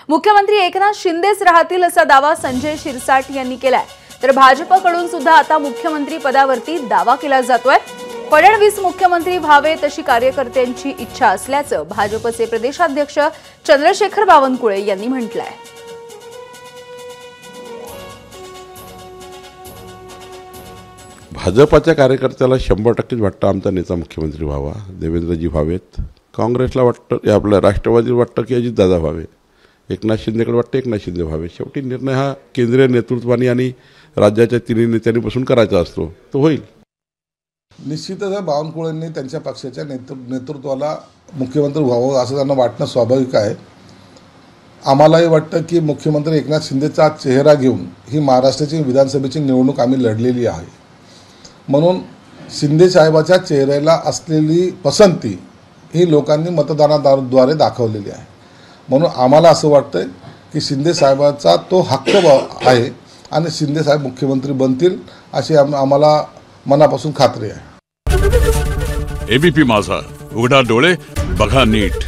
मुख्यमंत्री एकनाथ शिंदेच राहतील असा दावा संजय शिरसाट यांनी केलाय। तर भाजपकडून सुद्धा आता मुख्यमंत्री पदावरती दावा केला जातोय। फडणवीस मुख्यमंत्री व्हावे तशी कार्यकर्त्यांची इच्छा असल्याचं भाजपचे प्रदेशाध्यक्ष चंद्रशेखर बावनकुळे यांनी म्हटलंय। भाजपाच्या कार्यकर्त्याला 100% वाटतं आमचा नेता मुख्यमंत्री व्हावा, देवेंद्रजी व्हावेत। काँग्रेसला वाटतं, आपल्या राष्ट्रवादीला वाटतं की अजितदादा व्हावे, एकनाथ शिंदेकडे वाटतं एकनाथ शिंदे व्हावे। शेवटी निर्णय हा केंद्रीय नेतृत्वाने आणि राज्याच्या तिन्ही नेत्यांनी बसून करायचा असतो, तो होईल। निश्चितच बावनकुळेंनी त्यांच्या पक्षाच्या नेतृत्वाला मुख्यमंत्री व्हावं असं त्यांना वाटणं स्वाभाविक आहे। आम्हालाही वाटतं की मुख्यमंत्री एकनाथ शिंदेचा चेहरा घेऊन ही महाराष्ट्राची विधानसभेची निवडणूक आम्ही लढलेली आहे, म्हणून शिंदे साहेबाच्या चेहऱ्याला असलेली पसंती ही लोकांनी मतदानाद्वारे दाखवलेली आहे। म्हणून आम्हाला असं वाटतं की शिंदे साहेबाचा तो हक्क आहे आणि शिंदे साहेब मुख्यमंत्री बनतील अशी आम्हाला मनापासून खात्री आहे। एबीपी माझा, उघडा डोळे बघा नीट।